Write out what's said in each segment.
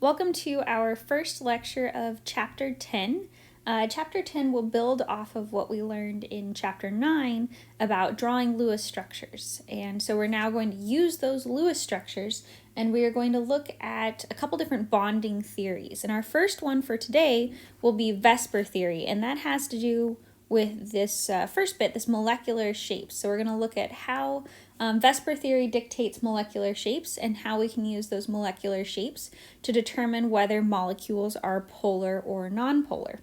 Welcome to our first lecture of Chapter 10. Chapter 10 will build off of what we learned in Chapter 9 about drawing Lewis structures. And so we're now going to use those Lewis structures, and we are going to look at a couple different bonding theories. And our first one for today will be VSEPR theory, and that has to do with this first bit, this molecular shapes. So we're going to look at how VSEPR theory dictates molecular shapes and how we can use those molecular shapes to determine whether molecules are polar or nonpolar.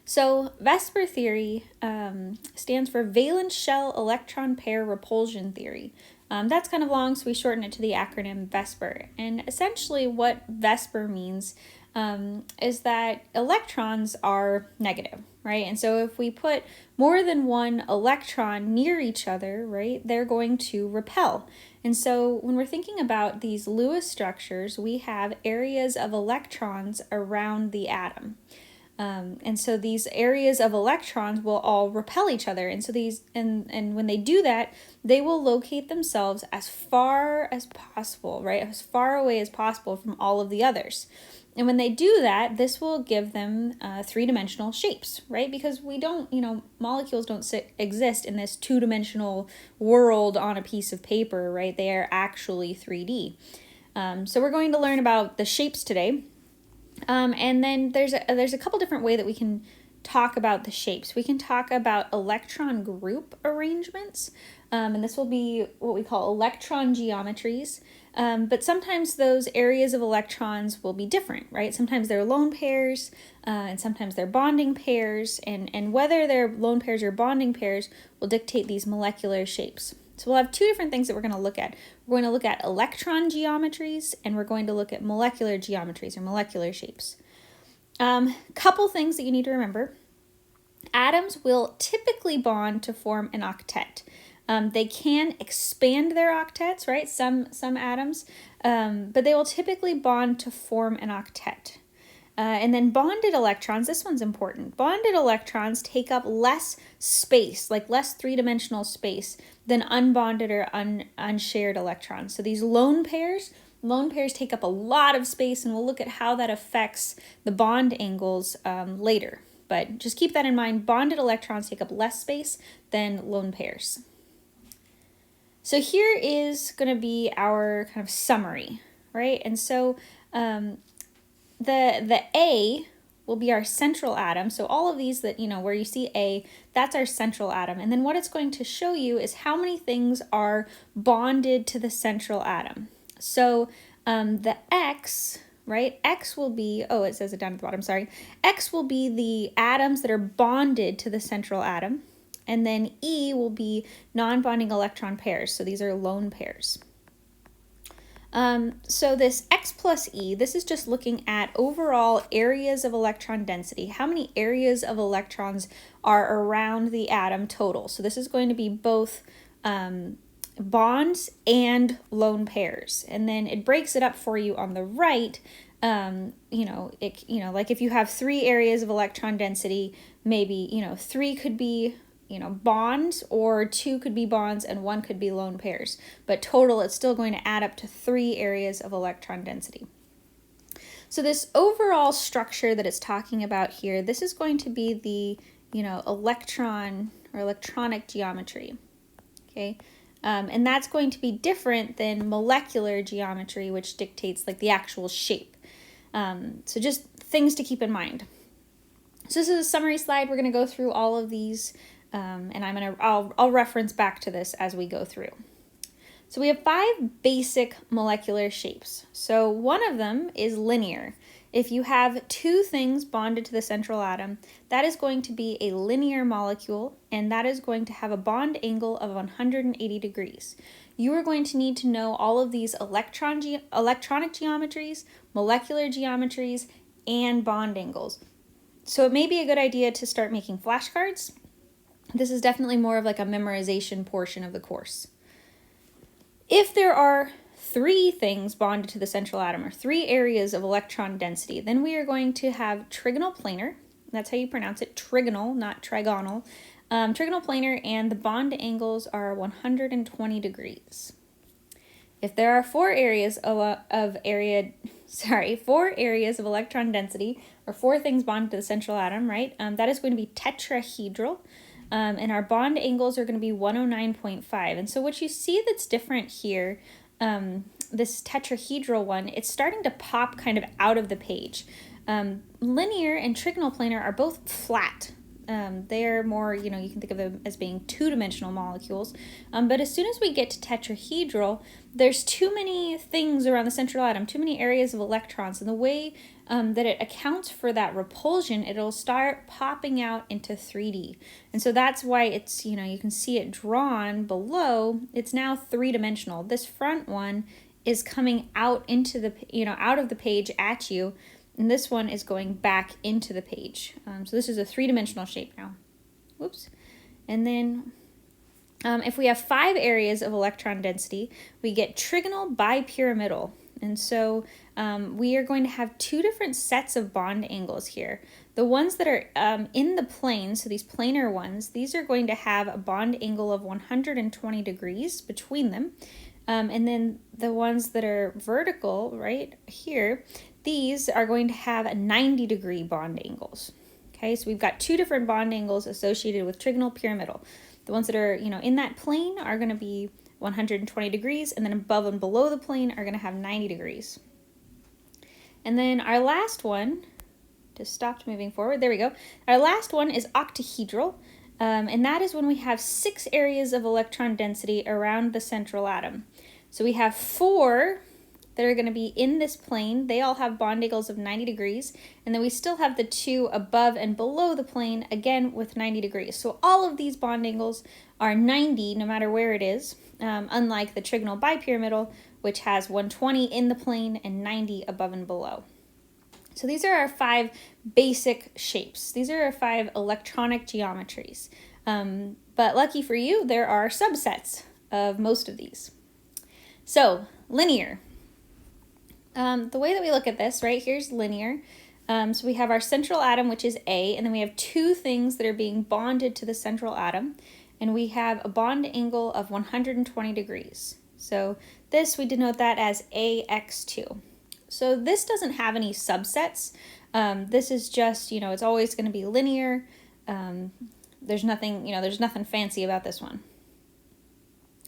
So VSEPR theory stands for valence shell electron pair repulsion theory. That's kind of long, so we shorten it to the acronym VSEPR. And essentially what VSEPR means is that electrons are negative, right? And so if we put more than one electron near each other, right, they're going to repel. And so when we're thinking about these Lewis structures, we have areas of electrons around the atom. And so these areas of electrons will all repel each other. And so these, and when they do that, they will locate themselves as far as possible, right? As far away as possible from all of the others. And when they do that, this will give them three-dimensional shapes, right? Because we don't, molecules don't exist in this two-dimensional world on a piece of paper, right? They are actually 3D. So we're going to learn about the shapes today. And then there's a couple different ways that we can talk about the shapes. We can talk about electron group arrangements, and this will be what we call electron geometries. But sometimes those areas of electrons will be different, right? Sometimes they're lone pairs, and sometimes they're bonding pairs, and whether they're lone pairs or bonding pairs will dictate these molecular shapes. So we'll have two different things that we're going to look at. We're going to look at electron geometries, and we're going to look at molecular geometries or molecular shapes. Couple things that you need to remember. Atoms will typically bond to form an octet. They can expand their octets, right? Some atoms, but they will typically bond to form an octet. And then bonded electrons, this one's important. Bonded electrons take up less space, like less three-dimensional space than unbonded or unshared electrons. So these lone pairs take up a lot of space, and we'll look at how that affects the bond angles later. But just keep that in mind, bonded electrons take up less space than lone pairs. So here is going to be our kind of summary, right? And so the A will be our central atom. So all of these that, where you see A, that's our central atom. And then what it's going to show you is how many things are bonded to the central atom. So the X, right? X will be, it says it down at the bottom, sorry. X will be the atoms that are bonded to the central atom. And then E will be non-bonding electron pairs. So these are lone pairs. So this X plus E, this is just looking at overall areas of electron density. How many areas of electrons are around the atom total? So this is going to be both bonds and lone pairs. And then it breaks it up for you on the right. Like if you have 3 areas of electron density, maybe, 3 could be bonds, or 2 could be bonds and 1 could be lone pairs. But total, it's still going to add up to 3 areas of electron density. So this overall structure that it's talking about here, this is going to be the, electron or electronic geometry, okay? And that's going to be different than molecular geometry, which dictates like the actual shape. So just things to keep in mind. So this is a summary slide. We're going to go through all of these, and I'll reference back to this as we go through. So we have 5 basic molecular shapes. So one of them is linear. If you have 2 things bonded to the central atom, that is going to be a linear molecule, and that is going to have a bond angle of 180 degrees. You are going to need to know all of these electronic geometries, molecular geometries, and bond angles. So it may be a good idea to start making flashcards. This is definitely more of like a memorization portion of the course. If there are 3 things bonded to the central atom, or 3 areas of electron density, then we are going to have trigonal planar. That's how you pronounce it, trigonal, not trigonal. Trigonal planar, and the bond angles are 120 degrees. if there are four areas of electron density, or four things bonded to the central atom, right? That is going to be tetrahedral. And our bond angles are going to be 109.5. And so what you see that's different here, this tetrahedral one, it's starting to pop kind of out of the page. Linear and trigonal planar are both flat. They're more, you can think of them as being two-dimensional molecules. But as soon as we get to tetrahedral, there's too many things around the central atom, too many areas of electrons. And the way that it accounts for that repulsion, it'll start popping out into 3D. And so that's why it's, you can see it drawn below. It's now three-dimensional. This front one is coming out into the, out of the page at you. And this one is going back into the page. So this is a three-dimensional shape now. Whoops. And then if we have 5 areas of electron density, we get trigonal bipyramidal. And so we are going to have 2 different sets of bond angles here. The ones that are in the plane, so these planar ones, these are going to have a bond angle of 120 degrees between them. And then the ones that are vertical, right here, these are going to have 90-degree bond angles. Okay, so we've got 2 different bond angles associated with trigonal pyramidal. The ones that are, in that plane are going to be 120 degrees, and then above and below the plane are going to have 90 degrees. And then our last one, just stopped moving forward, there we go. Our last one is octahedral, and that is when we have 6 areas of electron density around the central atom. So we have 4 that are going to be in this plane. They all have bond angles of 90 degrees. And then we still have the 2 above and below the plane, again with 90 degrees. So all of these bond angles are 90 no matter where it is, unlike the trigonal bipyramidal, which has 120 in the plane and 90 above and below. So these are our 5 basic shapes. These are our 5 electronic geometries. But lucky for you, there are subsets of most of these. So linear. The way that we look at this, right, here's linear. So we have our central atom, which is A, and then we have 2 things that are being bonded to the central atom, and we have a bond angle of 120 degrees. So this, we denote that as AX2. So this doesn't have any subsets. This is just, it's always going to be linear. There's nothing, there's nothing fancy about this one.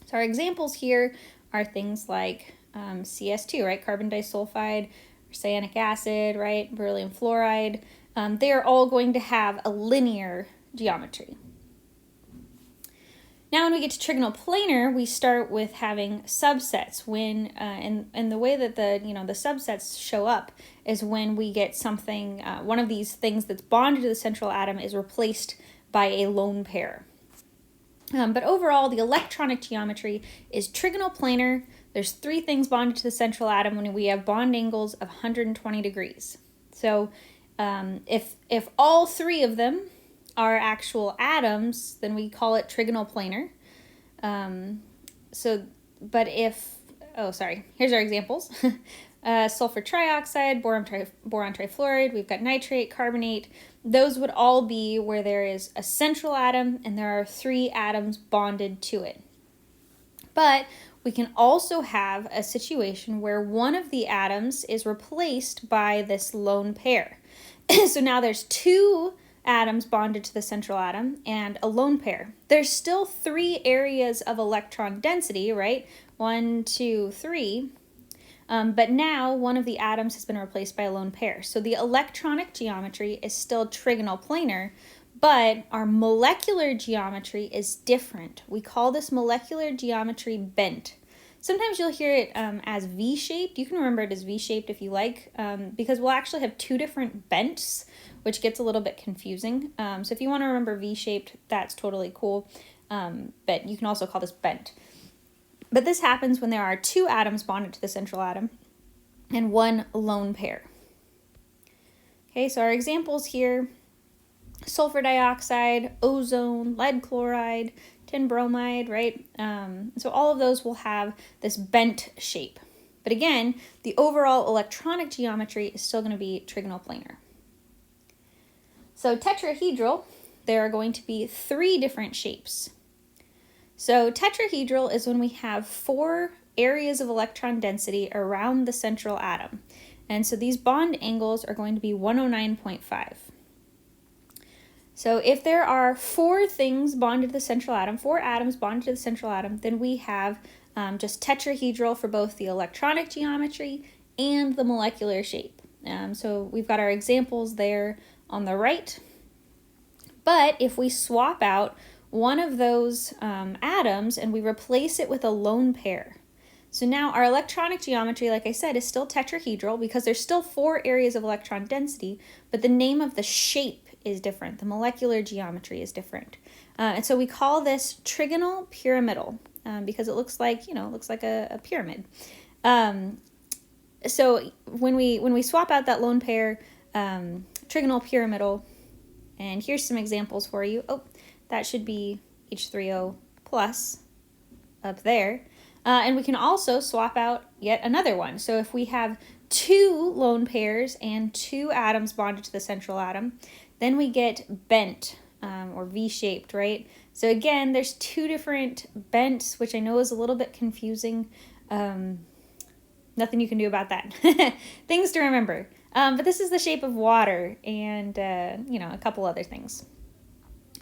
So our examples here are things like CS2, right? Carbon disulfide, cyanic acid, right? Beryllium fluoride. They are all going to have a linear geometry. Now when we get to trigonal planar, we start with having subsets. When and the way that the subsets show up is when we get something, one of these things that's bonded to the central atom is replaced by a lone pair. But overall, the electronic geometry is trigonal planar. There's 3 things bonded to the central atom when we have bond angles of 120 degrees. So if all 3 of them are actual atoms, then we call it trigonal planar. Here's our examples. Sulfur trioxide, boron trifluoride, we've got nitrate, carbonate. Those would all be where there is a central atom and there are 3 atoms bonded to it. But we can also have a situation where one of the atoms is replaced by this lone pair. So now there's 2 atoms bonded to the central atom and a lone pair. There's still 3 areas of electron density, right? 1, 2, 3. But now one of the atoms has been replaced by a lone pair. So the electronic geometry is still trigonal planar, but our molecular geometry is different. We call this molecular geometry bent. Sometimes you'll hear it as V-shaped. You can remember it as V-shaped if you like, because we'll actually have 2 different bents, which gets a little bit confusing. So if you want to remember V-shaped, that's totally cool. But you can also call this bent. But this happens when there are 2 atoms bonded to the central atom and 1 lone pair. Okay, so our examples here: sulfur dioxide, ozone, lead chloride, tin bromide, right? So all of those will have this bent shape. But again, the overall electronic geometry is still going to be trigonal planar. So tetrahedral, there are going to be 3 different shapes. So tetrahedral is when we have 4 areas of electron density around the central atom. And so these bond angles are going to be 109.5. So if there are 4 things bonded to the central atom, 4 atoms bonded to the central atom, then we have just tetrahedral for both the electronic geometry and the molecular shape. So we've got our examples there on the right. But if we swap out one of those atoms and we replace it with a lone pair, so now our electronic geometry, like I said, is still tetrahedral because there's still 4 areas of electron density, but the name of the shape is different. The molecular geometry is different. And so we call this trigonal pyramidal because it looks like, a pyramid. So when we swap out that lone pair, trigonal pyramidal, and here's some examples for you. Oh, that should be H3O plus up there. And we can also swap out yet another one. So if we have 2 lone pairs and 2 atoms bonded to the central atom, then we get bent or V-shaped, right? So again, there's 2 different bents, which I know is a little bit confusing. Nothing you can do about that. Things to remember. But this is the shape of water and, a couple other things.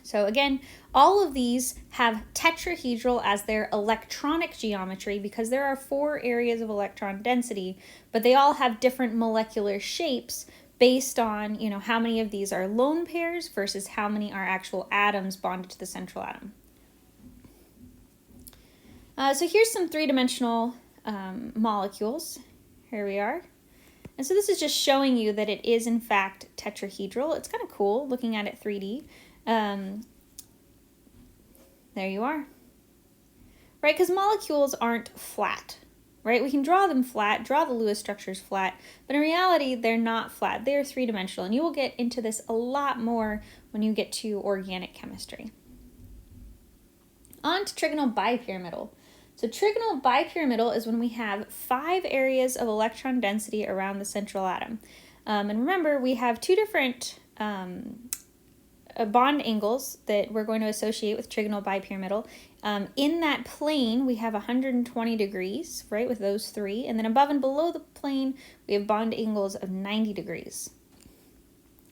So again, all of these have tetrahedral as their electronic geometry because there are 4 areas of electron density, but they all have different molecular shapes based on, how many of these are lone pairs versus how many are actual atoms bonded to the central atom. So here's some 3-dimensional molecules. Here we are. And so this is just showing you that it is in fact tetrahedral. It's kind of cool looking at it 3D. There you are. Right, because molecules aren't flat, right? We can draw them flat, draw the Lewis structures flat, but in reality, they're not flat. They're 3-dimensional, and you will get into this a lot more when you get to organic chemistry. On to trigonal bipyramidal. So trigonal bipyramidal is when we have 5 areas of electron density around the central atom. And remember, we have 2 different bond angles that we're going to associate with trigonal bipyramidal. In that plane, we have 120 degrees, right, with those 3. And then above and below the plane, we have bond angles of 90 degrees.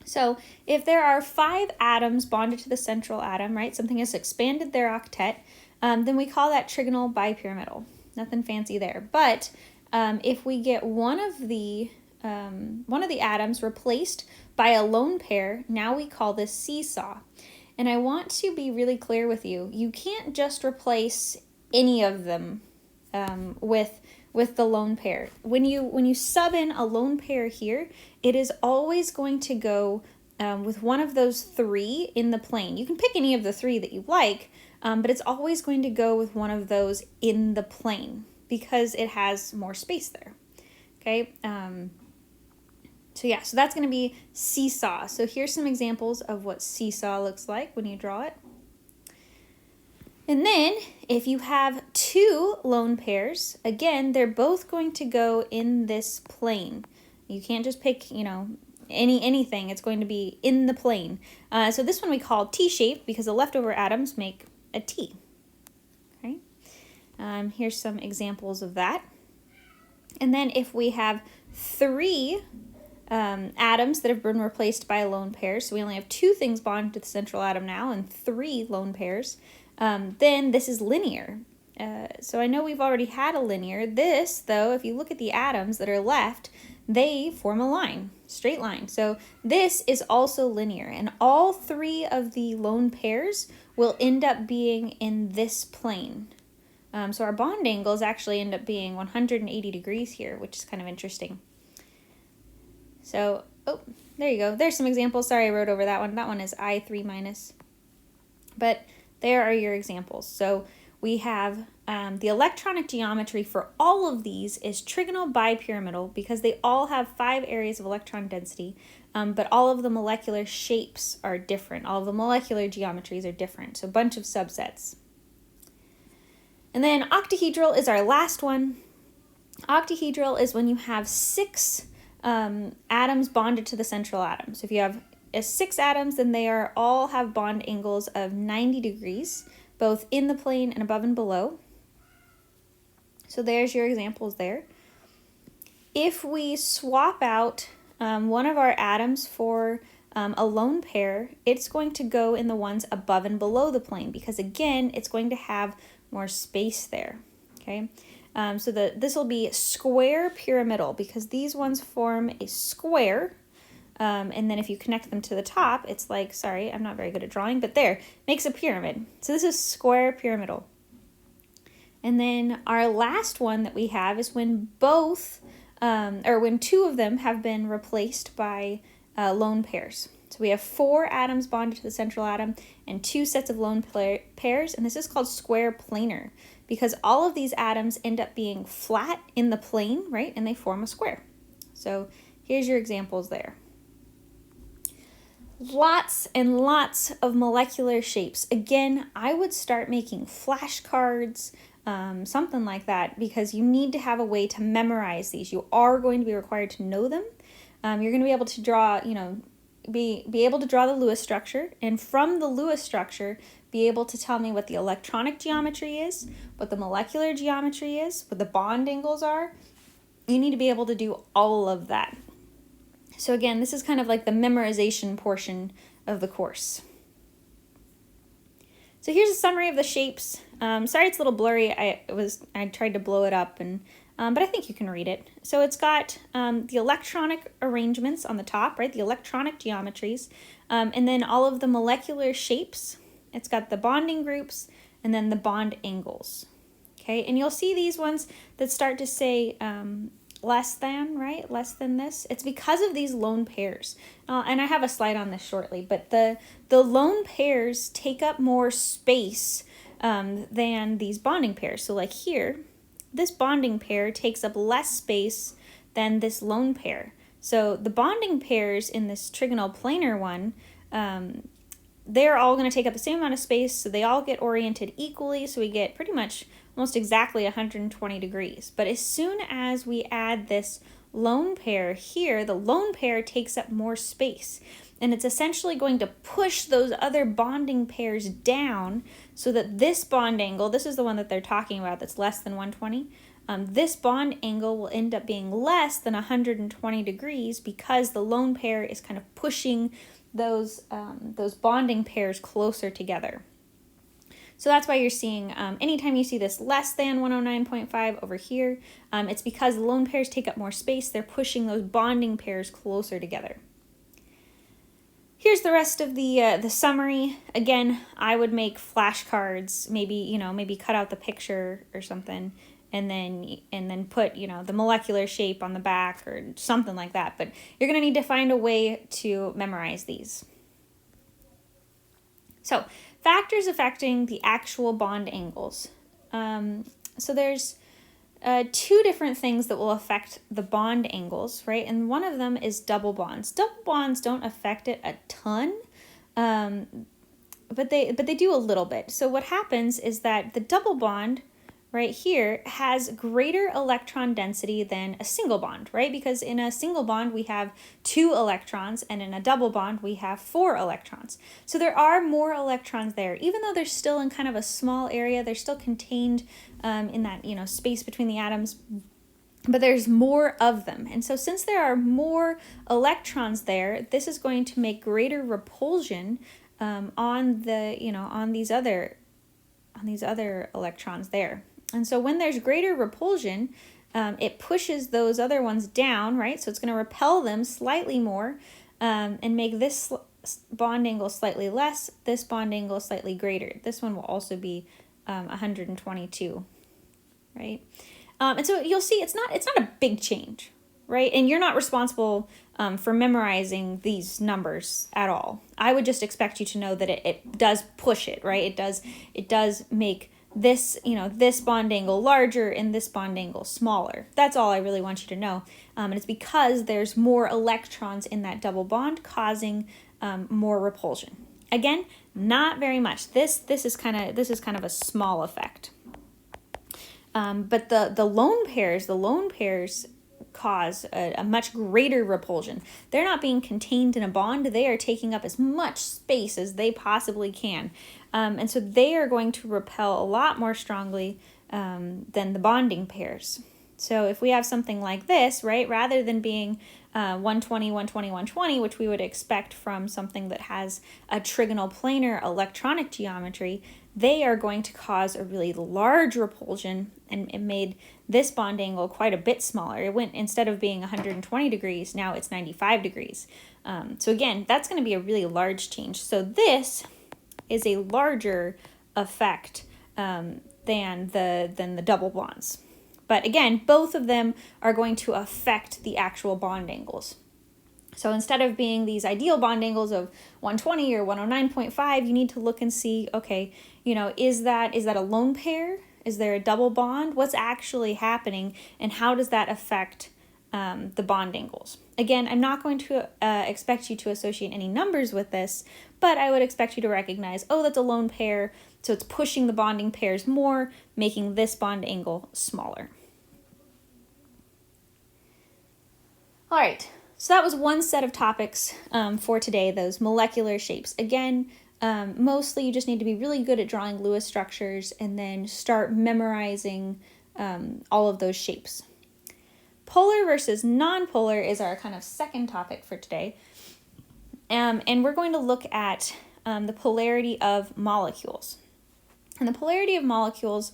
So if there are 5 atoms bonded to the central atom, right, something has expanded their octet, then we call that trigonal bipyramidal. Nothing fancy there. But if we get one of the atoms replaced by a lone pair, now we call this seesaw. And I want to be really clear with you. You can't just replace any of them with the lone pair. When you sub in a lone pair here, it is always going to go with one of those 3 in the plane. You can pick any of the 3 that you like, but it's always going to go with one of those in the plane because it has more space there. Okay. So that's going to be seesaw. So here's some examples of what seesaw looks like when you draw it. And then if you have 2 lone pairs, again, they're both going to go in this plane. You can't just pick, anything. It's going to be in the plane. So this one we call T-shaped because the leftover atoms make a T. Okay. Here's some examples of that. And then if we have 3 atoms that have been replaced by a lone pair, so we only have 2 things bonded to the central atom now and 3 lone pairs, then this is linear. So I know we've already had a linear. This, though, if you look at the atoms that are left, they form a line, straight line. So this is also linear, and all 3 of the lone pairs will end up being in this plane. So our bond angles actually end up being 180 degrees here, which is kind of interesting. So, there you go. There's some examples. Sorry, I wrote over that one. That one is I3 minus. But there are your examples. So we have the electronic geometry for all of these is trigonal bipyramidal because they all have 5 areas of electron density, but all of the molecular shapes are different. All of the molecular geometries are different. So a bunch of subsets. And then octahedral is our last one. Octahedral is when you have 6 atoms bonded to the central atom. So if you have 6 atoms, then they all have bond angles of 90 degrees, both in the plane and above and below. So there's your examples there. If we swap out one of our atoms for a lone pair, it's going to go in the ones above and below the plane because, again, it's going to have more space there, okay? So this will be square pyramidal because these ones form a square, and then if you connect them to the top, it's like, sorry, I'm not very good at drawing, but there, makes a pyramid. So this is square pyramidal. And then our last one that we have is when both, or when two of them have been replaced by lone pairs. So we have 4 atoms bonded to the central atom and 2 sets of lone pairs, and this is called square planar because all of these atoms end up being flat in the plane, right, and they form a square. So here's your examples there. Lots and lots of molecular shapes. Again, I would start making flashcards, something like that, because you need to have a way to memorize these. You are going to be required to know them. You're going to be able to draw, be able to draw the Lewis structure, and from the Lewis structure, be able to tell me what the electronic geometry is, what the molecular geometry is, what the bond angles are. You need to be able to do all of that. So again, this is kind of like the memorization portion of the course. So here's a summary of the shapes. Sorry it's a little blurry. I tried to blow it up, but I think you can read it. So it's got the electronic arrangements on the top, right? The electronic geometries, and then all of the molecular shapes. It's got the bonding groups and then the bond angles. Okay, and you'll see these ones that start to say less than, right? Less than this. It's because of these lone pairs. And I have a slide on this shortly, but the lone pairs take up more space than these bonding pairs. So like here, this bonding pair takes up less space than this lone pair. So the bonding pairs in this trigonal planar one, they're all going to take up the same amount of space, so they all get oriented equally, so we get pretty much almost exactly 120 degrees. But as soon as we add this lone pair here, the lone pair takes up more space, and it's essentially going to push those other bonding pairs down so that this bond angle, this is the one that they're talking about that's less than 120, this bond angle will end up being less than 120 degrees because the lone pair is kind of pushing those bonding pairs closer together. So that's why you're seeing, anytime you see this less than 109.5 over here, it's because the lone pairs take up more space. They're pushing those bonding pairs closer together. Here's the rest of the summary. Again, I would make flashcards, maybe cut out the picture or something, and then put, the molecular shape on the back or something like that. But you're going to need to find a way to memorize these. So, factors affecting the actual bond angles. So there's 2 different things that will affect the bond angles, right? And one of them is double bonds. Double bonds don't affect it a ton, but they do a little bit. So what happens is that the double bond right here has greater electron density than a single bond, right? Because in a single bond, we have 2 electrons, and in a double bond, we have 4 electrons. So there are more electrons there. Even though they're still in kind of a small area, they're still contained in that, space between the atoms, but there's more of them. And so since there are more electrons there, this is going to make greater repulsion on these other electrons there. And so when there's greater repulsion, it pushes those other ones down, right? So it's going to repel them slightly more and make this bond angle slightly less, this bond angle slightly greater. This one will also be 122, right? And so you'll see it's not a big change, right? And you're not responsible for memorizing these numbers at all. I would just expect you to know that it does push it, right? It does make this, this bond angle larger and this bond angle smaller. That's all I really want you to know. And it's because there's more electrons in that double bond causing more repulsion. Again, not very much. This is kind of a small effect. But the lone pairs cause a much greater repulsion. They're not being contained in a bond. They are taking up as much space as they possibly can. And so they are going to repel a lot more strongly than the bonding pairs. So if we have something like this, right, rather than being 120, 120, 120, which we would expect from something that has a trigonal planar electronic geometry, they are going to cause a really large repulsion, and it made this bond angle quite a bit smaller. It went, instead of being 120 degrees, now it's 95 degrees. So again, that's going to be a really large change. So this is a larger effect than the double bonds. But again, both of them are going to affect the actual bond angles. So instead of being these ideal bond angles of 120 or 109.5, you need to look and see, okay, is that a lone pair? Is there a double bond? What's actually happening, and how does that affect the bond angles? Again, I'm not going to expect you to associate any numbers with this, but I would expect you to recognize, oh, that's a lone pair, so it's pushing the bonding pairs more, making this bond angle smaller. All right, so that was one set of topics for today, those molecular shapes. Again, mostly you just need to be really good at drawing Lewis structures and then start memorizing all of those shapes. Polar versus nonpolar is our kind of second topic for today. And we're going to look at the polarity of molecules. And the polarity of molecules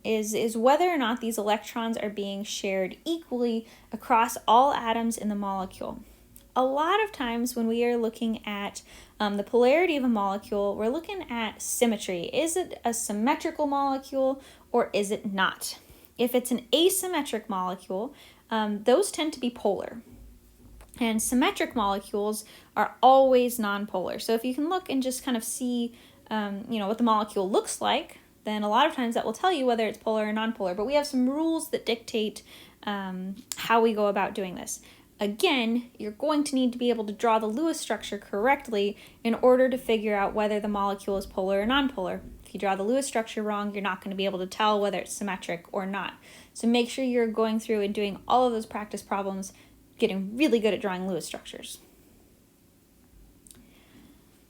is whether or not these electrons are being shared equally across all atoms in the molecule. A lot of times when we are looking at the polarity of a molecule, we're looking at symmetry. Is it a symmetrical molecule or is it not? If it's an asymmetric molecule, those tend to be polar. And symmetric molecules are always nonpolar. So if you can look and just kind of see what the molecule looks like, then a lot of times that will tell you whether it's polar or nonpolar. But we have some rules that dictate how we go about doing this. Again, you're going to need to be able to draw the Lewis structure correctly in order to figure out whether the molecule is polar or nonpolar. If you draw the Lewis structure wrong, you're not going to be able to tell whether it's symmetric or not. So make sure you're going through and doing all of those practice problems, getting really good at drawing Lewis structures.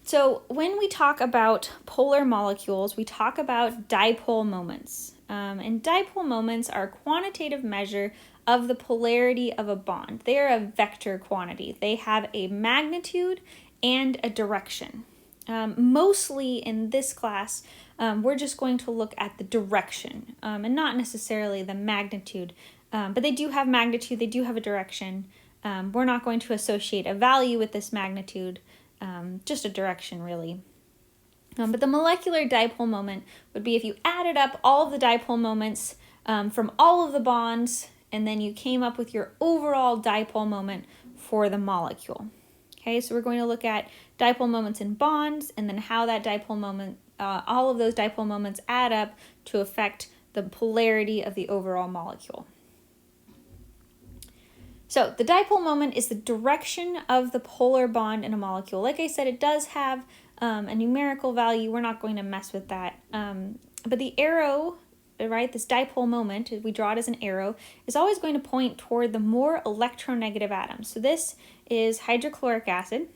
So when we talk about polar molecules, we talk about dipole moments. And dipole moments are a quantitative measure of the polarity of a bond. They are a vector quantity. They have a magnitude and a direction. Mostly in this class, we're just going to look at the direction and not necessarily the magnitude. But they do have magnitude, they do have a direction. We're not going to associate a value with this magnitude, just a direction really. But the molecular dipole moment would be if you added up all of the dipole moments from all of the bonds, and then you came up with your overall dipole moment for the molecule. Okay, so we're going to look at dipole moments in bonds, and then how that dipole moment, all of those dipole moments add up to affect the polarity of the overall molecule. So the dipole moment is the direction of the polar bond in a molecule. Like I said, it does have a numerical value. We're not going to mess with that. But the arrow, right, this dipole moment, we draw it as an arrow, is always going to point toward the more electronegative atoms. So this is hydrochloric acid.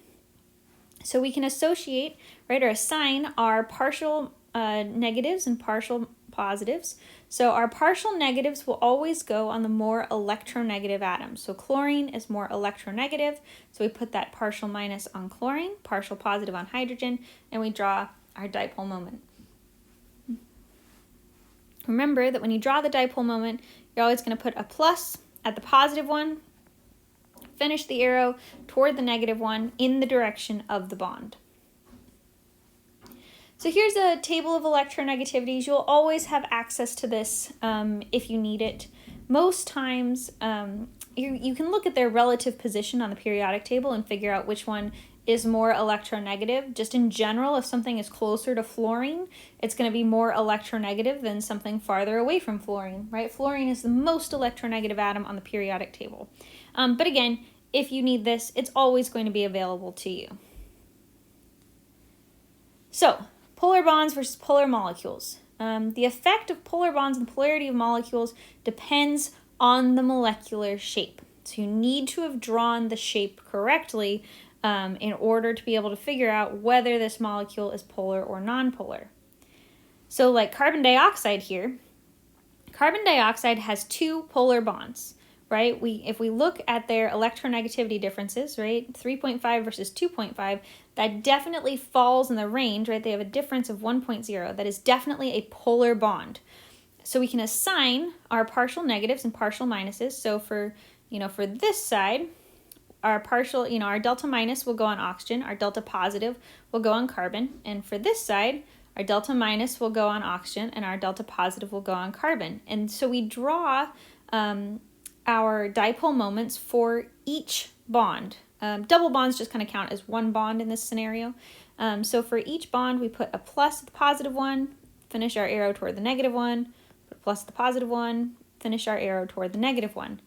So we can associate, right, or assign our partial negatives and partial positives. So our partial negatives will always go on the more electronegative atoms. So chlorine is more electronegative, so we put that partial minus on chlorine, partial positive on hydrogen, and we draw our dipole moment. Remember that when you draw the dipole moment, you're always going to put a plus at the positive one, finish the arrow toward the negative one in the direction of the bond. So here's a table of electronegativities. You'll always have access to this if you need it. Most times you can look at their relative position on the periodic table and figure out which one is more electronegative. Just in general, if something is closer to fluorine, it's going to be more electronegative than something farther away from fluorine, right? Fluorine is the most electronegative atom on the periodic table. But again, if you need this, it's always going to be available to you. So, polar bonds versus polar molecules. The effect of polar bonds and the polarity of molecules depends on the molecular shape. So you need to have drawn the shape correctly in order to be able to figure out whether this molecule is polar or nonpolar. So like carbon dioxide here, Carbon dioxide has 2 polar bonds, right? If we look at their electronegativity differences, right, 3.5 versus 2.5, that definitely falls in the range, right? They have a difference of 1.0. That is definitely a polar bond. So we can assign our partial negatives and partial minuses. So for this side, our partial, our delta minus will go on oxygen, our delta positive will go on carbon, and for this side, our delta minus will go on oxygen and our delta positive will go on carbon. And so we draw our dipole moments for each bond. Double bonds just kind of count as one bond in this scenario. So for each bond, we put a plus at the positive one, finish our arrow toward the negative one, put a plus at the positive one, finish our arrow toward the negative one.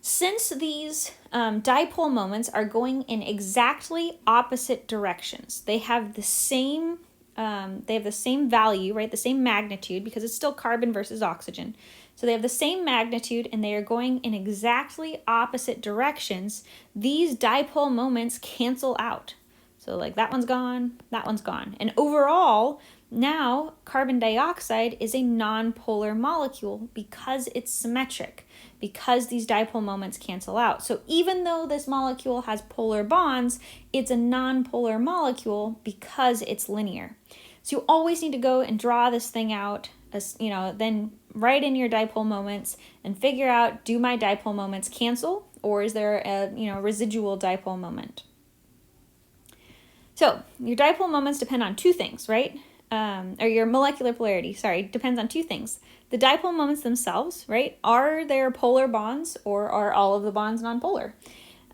Since these dipole moments are going in exactly opposite directions, they have the same value, right? The same magnitude, because it's still carbon versus oxygen. So they have the same magnitude and they are going in exactly opposite directions. These dipole moments cancel out. So like that one's gone, that one's gone. And overall, now carbon dioxide is a nonpolar molecule because it's symmetric, because these dipole moments cancel out. So even though this molecule has polar bonds, it's a nonpolar molecule because it's linear. So you always need to go and draw this thing out, then write in your dipole moments and figure out, do my dipole moments cancel, or is there a residual dipole moment? So your dipole moments depend on 2 things, right? Or your molecular polarity, depends on 2 things. The dipole moments themselves, right? Are there polar bonds or are all of the bonds nonpolar?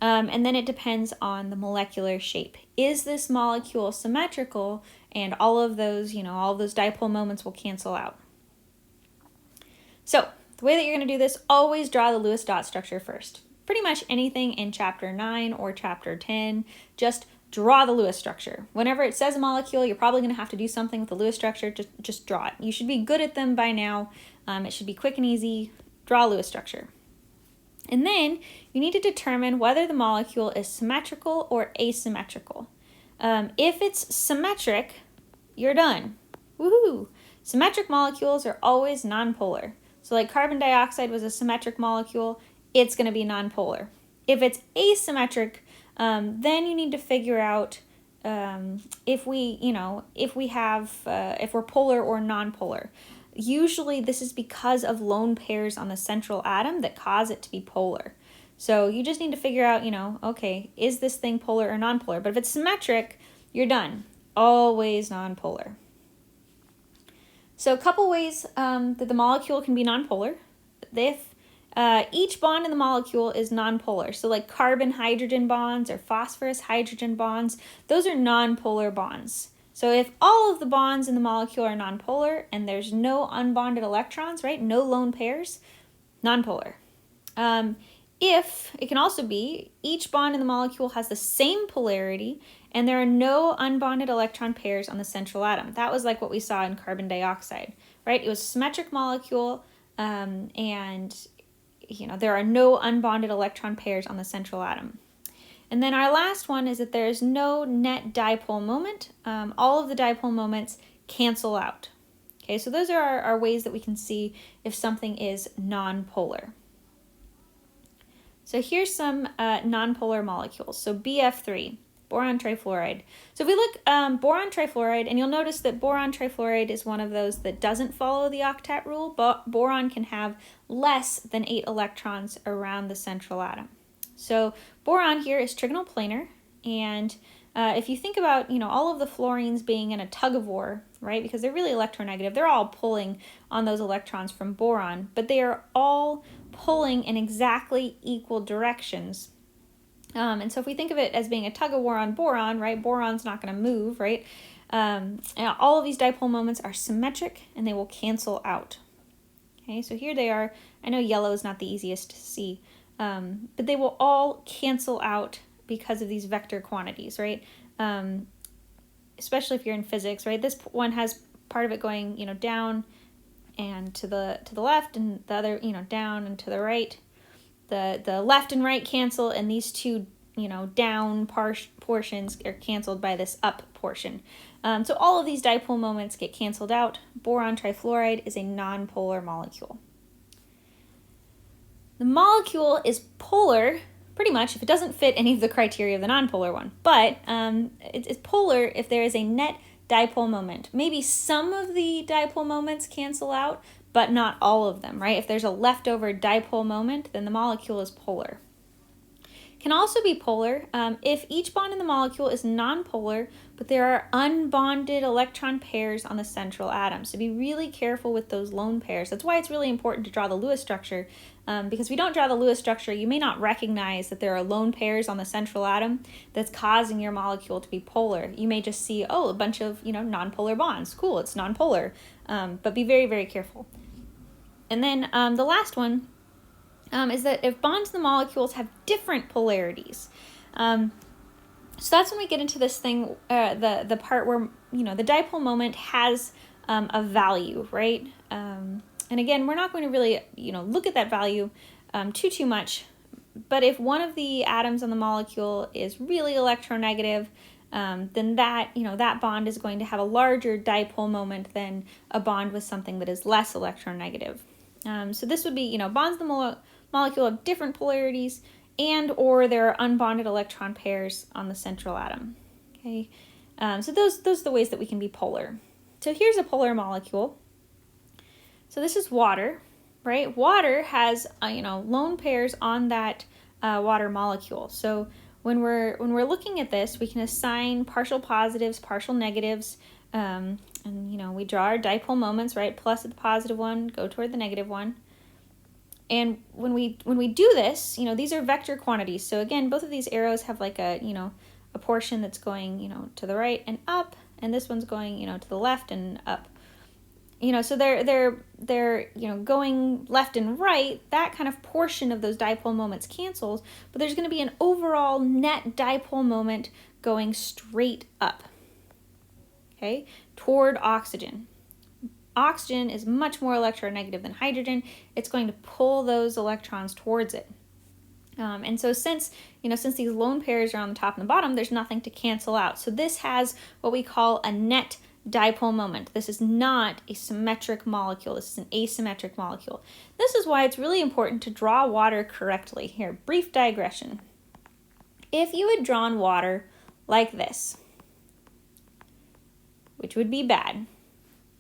And then it depends on the molecular shape. Is this molecule symmetrical, and all of those dipole moments will cancel out. So the way that you're going to do this, always draw the Lewis dot structure first. Pretty much anything in chapter 9 or chapter 10, just draw the Lewis structure. Whenever it says a molecule, you're probably going to have to do something with the Lewis structure. Just draw it. You should be good at them by now. It should be quick and easy. Draw a Lewis structure. And then you need to determine whether the molecule is symmetrical or asymmetrical. If it's symmetric, you're done. Woohoo! Symmetric molecules are always nonpolar. So like carbon dioxide was a symmetric molecule, it's going to be nonpolar. If it's asymmetric, then you need to figure out if we're polar or nonpolar. Usually this is because of lone pairs on the central atom that cause it to be polar. So you just need to figure out, okay, is this thing polar or nonpolar? But if it's symmetric, you're done. Always nonpolar. So a couple ways that the molecule can be nonpolar. If each bond in the molecule is nonpolar, so like carbon-hydrogen bonds or phosphorus-hydrogen bonds, those are nonpolar bonds. So if all of the bonds in the molecule are nonpolar and there's no unbonded electrons, right, no lone pairs, nonpolar. If it can also be each bond in the molecule has the same polarity and there are no unbonded electron pairs on the central atom. That was like what we saw in carbon dioxide, right? It was a symmetric molecule and there are no unbonded electron pairs on the central atom. And then our last one is that there is no net dipole moment. All of the dipole moments cancel out. Okay, so those are our ways that we can see if something is nonpolar. So here's some nonpolar molecules. So BF3, boron trifluoride. So if we look boron trifluoride, and you'll notice that boron trifluoride is one of those that doesn't follow the octet rule, but boron can have less than 8 electrons around the central atom. So boron here is trigonal planar, and if you think about all of the fluorines being in a tug of war, right, because they're really electronegative, they're all pulling on those electrons from boron, but they are all pulling in exactly equal directions. And so if we think of it as being a tug of war on boron, right, boron's not going to move, right? All of these dipole moments are symmetric and they will cancel out. Okay, so here they are. I know yellow is not the easiest to see, but they will all cancel out because of these vector quantities, right? Especially if you're in physics, right? This one has part of it going, down and to the left, and the other, down and to the right. The left and right cancel, and these two down portions are canceled by this up portion. So all of these dipole moments get canceled out. Boron trifluoride is a nonpolar molecule. The molecule is polar, pretty much, if it doesn't fit any of the criteria of the nonpolar one. But it's polar if there is a net dipole moment. Maybe some of the dipole moments cancel out, but not all of them, right? If there's a leftover dipole moment, then the molecule is polar. Can also be polar if each bond in the molecule is nonpolar, but there are unbonded electron pairs on the central atom. So be really careful with those lone pairs. That's why it's really important to draw the Lewis structure, because if you don't draw the Lewis structure, you may not recognize that there are lone pairs on the central atom that's causing your molecule to be polar. You may just see, oh, a bunch of nonpolar bonds. Cool, it's nonpolar. But be very, very careful. And then the last one is that if bonds in the molecules have different polarities. So that's when we get into this thing, the part where, the dipole moment has a value, right? And again, we're not going to really, look at that value too much. But if one of the atoms on the molecule is really electronegative, then that bond is going to have a larger dipole moment than a bond with something that is less electronegative. So this would be, bonds in the molecule have different polarities, and or there are unbonded electron pairs on the central atom. Okay, so those are the ways that we can be polar. So here's a polar molecule. So this is water, right? Water has lone pairs on that water molecule. So when we're looking at this, we can assign partial positives, partial negatives, and we draw our dipole moments, right? Plus at the positive one, go toward the negative one. And when we do this, these are vector quantities. So again, both of these arrows have like a portion that's going, to the right and up, and this one's going, to the left and up. So they're going left and right. That kind of portion of those dipole moments cancels, but there's going to be an overall net dipole moment going straight up, okay, toward oxygen. Oxygen is much more electronegative than hydrogen. It's going to pull those electrons towards it. And so since these lone pairs are on the top and the bottom, there's nothing to cancel out. So this has what we call a net dipole moment. This is not a symmetric molecule. This is an asymmetric molecule. This is why it's really important to draw water correctly. Here, brief digression. If you had drawn water like this, which would be bad,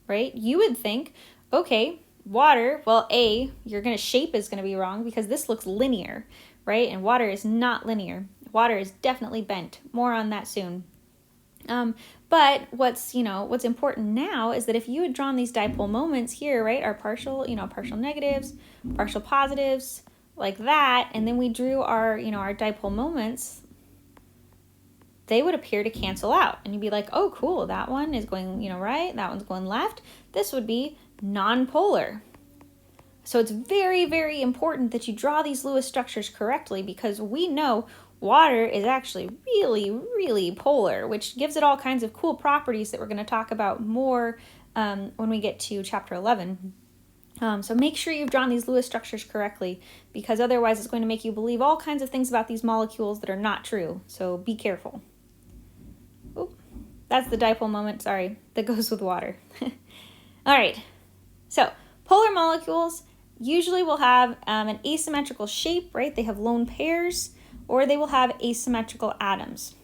right? You would think, okay, water, well, your shape is going to be wrong because this looks linear, right? And water is not linear. Water is definitely bent. More on that soon. But what's important now is that if you had drawn these dipole moments here, right, our partial negatives, partial positives, like that, and then we drew our dipole moments, they would appear to cancel out. And you'd be like, oh, cool, that one is going, right, that one's going left. This would be nonpolar. So it's very, very important that you draw these Lewis structures correctly, because we know water is actually really, really polar, which gives it all kinds of cool properties that we're going to talk about more when we get to chapter 11. So make sure you've drawn these Lewis structures correctly, because otherwise it's going to make you believe all kinds of things about these molecules that are not true. So be careful. Oop, that's the dipole moment, sorry, that goes with water. All right, so polar molecules usually will have an asymmetrical shape, right? They have lone pairs, or they will have asymmetrical atoms.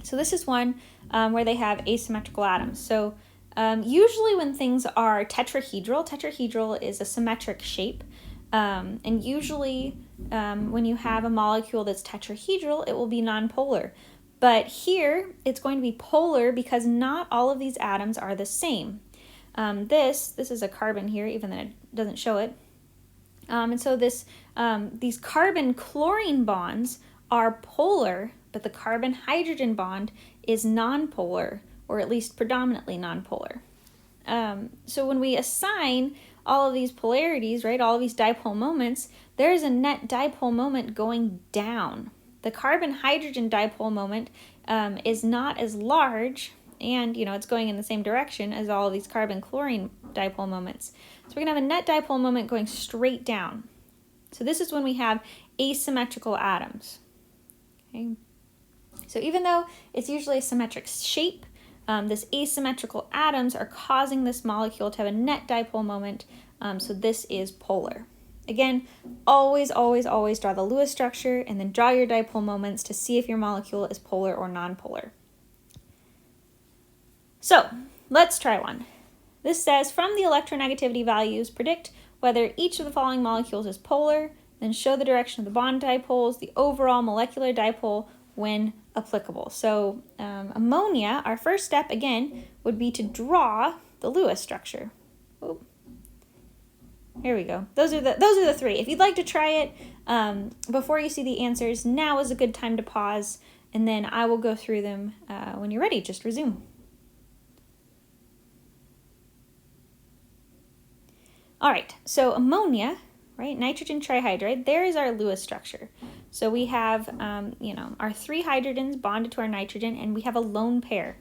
So this is one where they have asymmetrical atoms. So usually when things are tetrahedral is a symmetric shape. And usually when you have a molecule that's tetrahedral, it will be nonpolar. But here it's going to be polar because not all of these atoms are the same. This is a carbon here, even though it doesn't show it. And so these carbon-chlorine bonds are polar, but the carbon-hydrogen bond is nonpolar, or at least predominantly nonpolar. So when we assign all of these polarities, right, all of these dipole moments, there's a net dipole moment going down. The carbon-hydrogen dipole moment is not as large, and it's going in the same direction as all of these carbon-chlorine dipole moments. So we're going to have a net dipole moment going straight down. So this is when we have asymmetrical atoms. Okay. So even though it's usually a symmetric shape, this asymmetrical atoms are causing this molecule to have a net dipole moment, so this is polar. Again, always, always, always draw the Lewis structure and then draw your dipole moments to see if your molecule is polar or nonpolar. So let's try one. This says, from the electronegativity values, predict whether each of the following molecules is polar, then show the direction of the bond dipoles, the overall molecular dipole when applicable. So ammonia, our first step again would be to draw the Lewis structure. Oop. Here we go. Those are the three. If you'd like to try it before you see the answers, now is a good time to pause, and then I will go through them when you're ready. Just resume. All right, so ammonia, right, nitrogen trihydride, there is our Lewis structure. So we have, our three hydrogens bonded to our nitrogen, and we have a lone pair.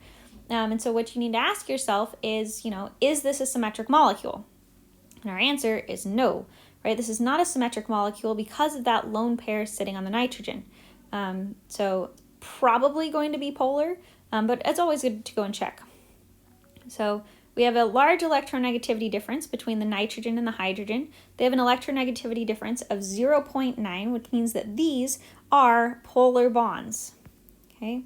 And so what you need to ask yourself is, is this a symmetric molecule? And our answer is no, right? This is not a symmetric molecule because of that lone pair sitting on the nitrogen. So probably going to be polar, but it's always good to go and check. So we have a large electronegativity difference between the nitrogen and the hydrogen. They have an electronegativity difference of 0.9, which means that these are polar bonds. Okay,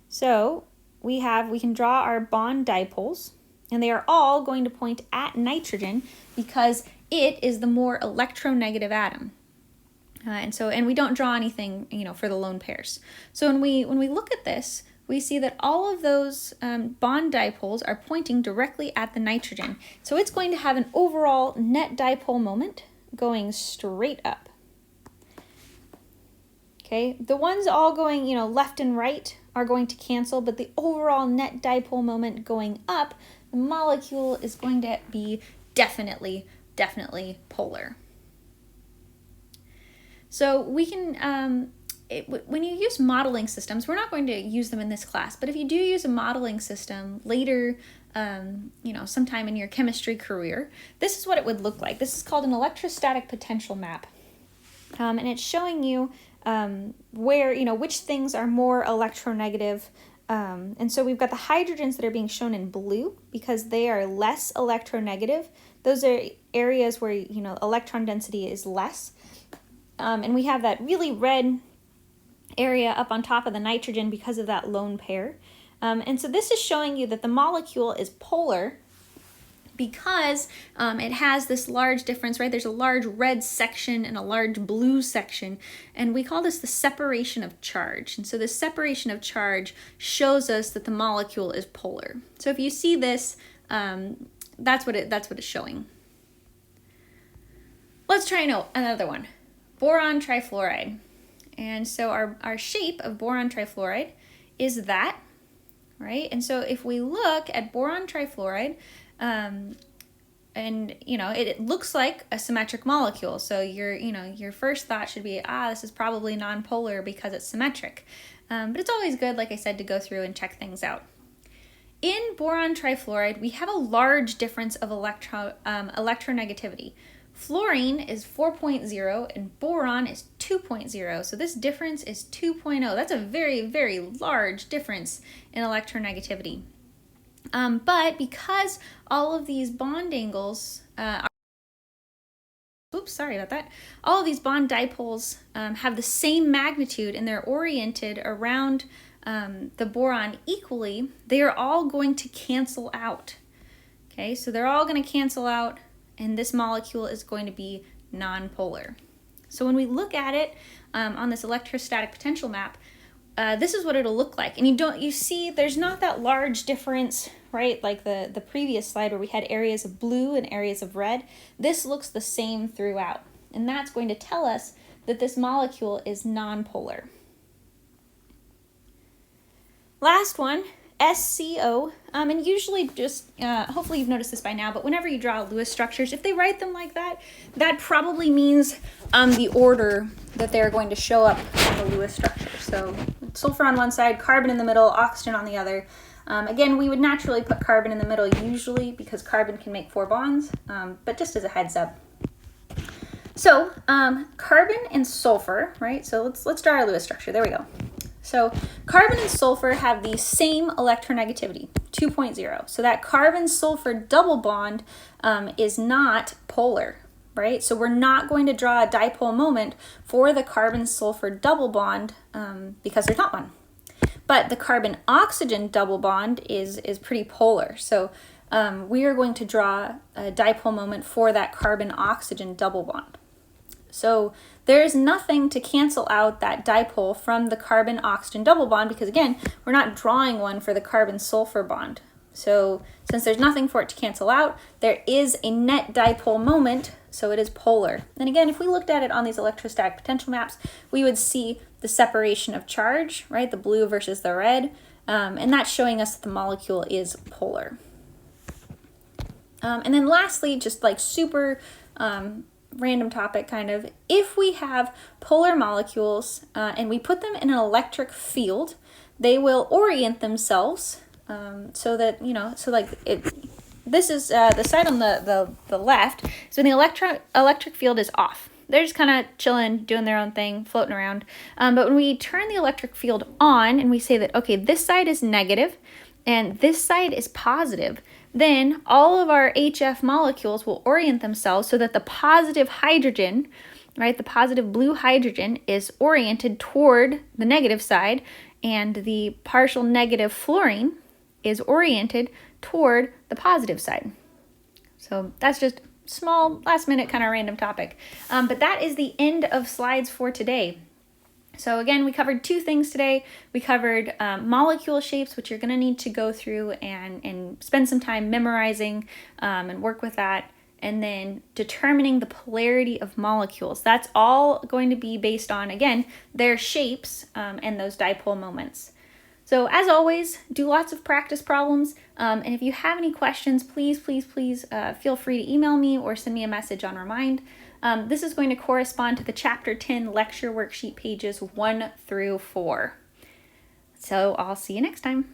so we can draw our bond dipoles, and they are all going to point at nitrogen because it is the more electronegative atom. And we don't draw anything, for the lone pairs. So when we look at this, we see that all of those bond dipoles are pointing directly at the nitrogen. So it's going to have an overall net dipole moment going straight up. Okay, the ones all going, left and right are going to cancel, but the overall net dipole moment going up, the molecule is going to be definitely polar. So we can, when you use modeling systems, we're not going to use them in this class, but if you do use a modeling system later, sometime in your chemistry career, this is what it would look like. This is called an electrostatic potential map. And it's showing you where, which things are more electronegative. And so we've got the hydrogens that are being shown in blue because they are less electronegative. Those are areas where, electron density is less. And we have that really red area up on top of the nitrogen because of that lone pair. And so this is showing you that the molecule is polar because it has this large difference, right? There's a large red section and a large blue section, and we call this the separation of charge. And so the separation of charge shows us that the molecule is polar. So if you see this, that's what it's showing. Let's try another one. Boron trifluoride. And so our shape of boron trifluoride is that, right? And so if we look at boron trifluoride, it looks like a symmetric molecule. So your first thought should be, this is probably nonpolar because it's symmetric. But it's always good, like I said, to go through and check things out. In boron trifluoride, we have a large difference of electronegativity. Fluorine is 4.0 and boron is 2.0. So this difference is 2.0. That's a very, very large difference in electronegativity. But because all of these bond angles all of these bond dipoles have the same magnitude and they're oriented around the boron equally, they are all going to cancel out. Okay, so they're all going to cancel out, and this molecule is going to be nonpolar. So when we look at it on this electrostatic potential map, this is what it'll look like. And you see there's not that large difference, right? Like the previous slide where we had areas of blue and areas of red. This looks the same throughout. And that's going to tell us that this molecule is nonpolar. Last one, SCO. And usually just, hopefully you've noticed this by now, but whenever you draw Lewis structures, if they write them like that, that probably means the order that they're going to show up in the Lewis structure. So sulfur on one side, carbon in the middle, oxygen on the other. Again, we would naturally put carbon in the middle usually because carbon can make 4 bonds, but just as a heads up. So carbon and sulfur, right? So let's draw our Lewis structure. There we go. So carbon and sulfur have the same electronegativity, 2.0. So that carbon-sulfur double bond is not polar, right? So we're not going to draw a dipole moment for the carbon-sulfur double bond because there's not one. But the carbon-oxygen double bond is pretty polar. So we are going to draw a dipole moment for that carbon-oxygen double bond. So there is nothing to cancel out that dipole from the carbon-oxygen double bond because, again, we're not drawing one for the carbon-sulfur bond. So since there's nothing for it to cancel out, there is a net dipole moment, so it is polar. And again, if we looked at it on these electrostatic potential maps, we would see the separation of charge, right? The blue versus the red, and that's showing us that the molecule is polar. And then lastly, just like super random topic kind of, if we have polar molecules and we put them in an electric field, they will orient themselves so that, so like this is the side on the left, so the electric field is off. They're just kind of chilling, doing their own thing, floating around. But when we turn the electric field on and we say that, okay, this side is negative and this side is positive, then all of our HF molecules will orient themselves so that the positive hydrogen, right, the positive blue hydrogen is oriented toward the negative side, and the partial negative fluorine is oriented toward the positive side. So that's just small, last minute kind of random topic. But that is the end of slides for today. So again, we covered two things today. We covered molecule shapes, which you're going to need to go through and spend some time memorizing and work with that. And then determining the polarity of molecules. That's all going to be based on, again, their shapes and those dipole moments. So as always, do lots of practice problems. And if you have any questions, please feel free to email me or send me a message on Remind. This is going to correspond to the Chapter 10 lecture worksheet pages 1 through 4. So I'll see you next time.